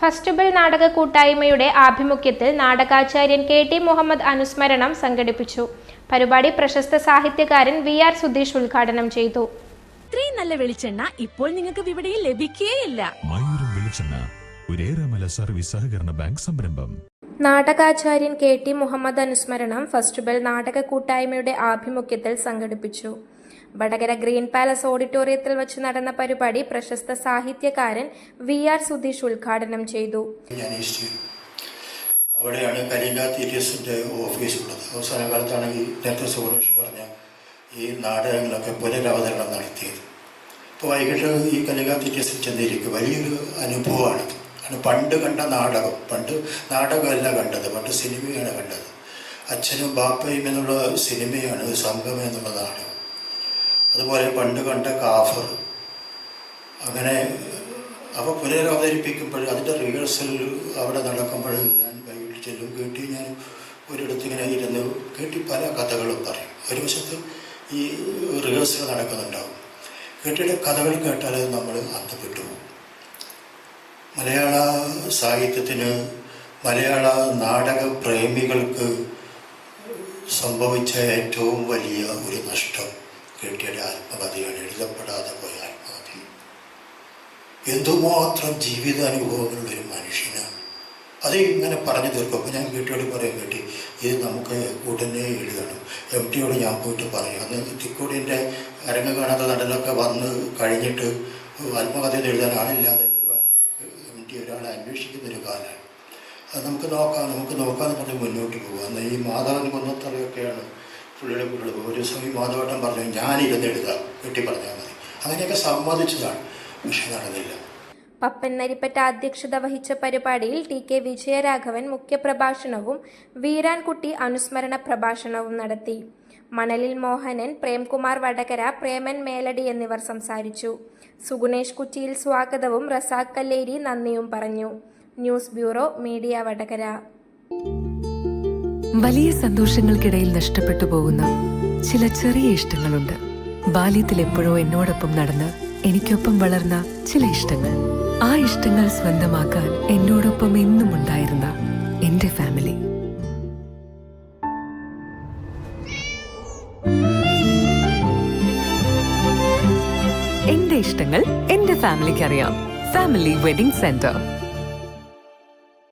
Festival നാടക കൂട്ടായ്മയുടെ ആഭിമുഖ്യത്തിൽ നാടകാചാര്യൻ കെ.ടി. മുഹമ്മദ് അനുസ്മരണം സംഘടിപ്പിച്ചു. പരിപാടി പ്രശസ്ത സാഹിത്യകാരൻ വി.ആർ. സുധീഷ് ഉദ്ഘാടനം ചെയ്തു. ഇത്രയും നല്ല വെളിച്ചെണ്ണ ഇപ്പോൾ നിങ്ങൾക്ക് വിപണിയിൽ ലഭിക്കുകയില്ല. സർവീസ് സഹകരണ ബാങ്ക് സംരംഭം. നാടകാചാര്യൻ കെ.ടി. മുഹമ്മദ് അനുസ്മരണം ഫെസ്റ്റിവൽ നാടക കൂട്ടായ്മയുടെ ആഭിമുഖ്യത്തിൽ സംഘടിപ്പിച്ചു. വടകര ഗ്രീൻ പാലസ് ഓഡിറ്റോറിയത്തിൽ വെച്ച് നടന്ന പരിപാടി പ്രശസ്ത സാഹിത്യകാരൻ വി.ആർ. സുധീഷ് ഉദ്ഘാടനം ചെയ്തു. അവിടെയാണ് കലിംഗ തിയേറ്റേഴ്സിൻ്റെ ഓഫീസ് ഉള്ളത്. അവസാന കാലത്താണ് ഈ നേരത്തെ സുഗണേഷ് പറഞ്ഞ ഈ നാടകങ്ങളൊക്കെ പുനരവതരണം നടത്തിയത്. ഇപ്പോൾ വൈകിട്ട് ഈ കലിംഗ തിയേറ്റേഴ്സിൽ ചെന്നിരിക്കും. വലിയൊരു അനുഭവമാണ്. പണ്ട് കണ്ട നാടകം, പണ്ട് നാടകമല്ല കണ്ടത്, പണ്ട് സിനിമയാണ് കണ്ടത്. അച്ഛനും ബാപ്പയും എന്നുള്ള സിനിമയാണ് സംഘം എന്നുള്ള നാടകം. അതുപോലെ പണ്ട് കണ്ട കാഫർ. അങ്ങനെ അവ പുനരവതരിപ്പിക്കുമ്പോൾ അതിൻ്റെ റിഹേഴ്സൽ അവിടെ നടക്കുമ്പോൾ ഞാൻ വൈകിട്ട് ചെല്ലും. കേട്ടി ഞാൻ ഒരിടത്തിങ്ങനെ ഇരുന്ന് കേട്ടി പല കഥകളും പറയും. ഒരു വശത്ത് ഈ റിഹേഴ്സൽ നടക്കുന്നുണ്ടാവും. കേട്ടിയുടെ കഥകൾ കേട്ടാൽ നമ്മൾ അന്തപ്പെട്ടു പോകും. മലയാള സാഹിത്യത്തിന്, മലയാള നാടക പ്രേമികൾക്ക് സംഭവിച്ച ഏറ്റവും വലിയ ഒരു നഷ്ടം കേട്ടിയുടെ ആത്മകഥയാണ്. എഴുതപ്പെടാതെ പോയ ആത്മകഥ. എന്തുമാത്രം ജീവിതാനുഭവങ്ങളുള്ളൊരു മനുഷ്യനാണ്. അത് ഇങ്ങനെ പറഞ്ഞു തീർക്കും. അപ്പോൾ ഞാൻ കേട്ടിയോട് പറയാൻ കേട്ടി ഇത് നമുക്ക് ഉടനെ എഴുതണം. MTയോട് ഞാൻ പോയിട്ട് പറയും. അന്ന് തിക്കോടിൻ്റെ അരങ്ങ് കാണാത്ത നടനൊക്കെ വന്ന് കഴിഞ്ഞിട്ട് ആത്മകഥ എഴുതാൻ ആളില്ലാതെ MT ഒരാളെ അന്വേഷിക്കുന്നൊരു കാലമാണ്. അത് നമുക്ക് നോക്കാമെന്ന് പറഞ്ഞ് മുന്നോട്ട് പോകുക. അന്ന് ഈ മാധവൻ കുന്നത്തറയൊക്കെയാണ് പുള്ളിയുടെ പുള്ളി. ഒരു ദിവസം ഈ മാധവട്ടം പറഞ്ഞു ഞാനിരുന്ന് എഴുതാം, കെട്ടി പറഞ്ഞാൽ മതി. അങ്ങനെയൊക്കെ സമ്മതിച്ചതാണ്, പക്ഷെ നടന്നില്ല. പപ്പൻ നരിപ്പറ്റ അധ്യക്ഷത വഹിച്ച പരിപാടിയിൽ T.K. വിജയരാഘവൻ മുഖ്യപ്രഭാഷണവും വീരാൻകുട്ടി അനുസ്മരണ പ്രഭാഷണവും നടത്തി. മണലിൽ മോഹനൻ, പ്രേംകുമാർ വടകര, പ്രേമൻ മേലടി എന്നിവർ സംസാരിച്ചു. സുഗുണേഷ് കുറ്റിയിൽ സ്വാഗതവും റസാഖ് കല്ലേരി നന്ദിയും പറഞ്ഞു. News bureau, media Vadakara. വലിയ സന്തോഷങ്ങൾക്കിടയിൽ നഷ്ടപ്പെട്ടു പോകുന്ന ചില ചെറിയ ഇഷ്ടങ്ങളുണ്ട്. ബാല്യത്തിൽ എപ്പോഴോ എന്നോടൊപ്പം നടന്ന് എനിക്കൊപ്പം വളർന്ന ചില ഇഷ്ടങ്ങൾ. ആ ഇഷ്ടങ്ങൾ സ്വന്തമാക്കാൻ എന്നോടൊപ്പം എന്നും ഉണ്ടായിരുന്ന എന്റെ ഫാമിലി. എന്റെ ഇഷ്ടങ്ങൾ എന്റെ ഫാമിലിക്ക് അറിയാം. Family wedding centre.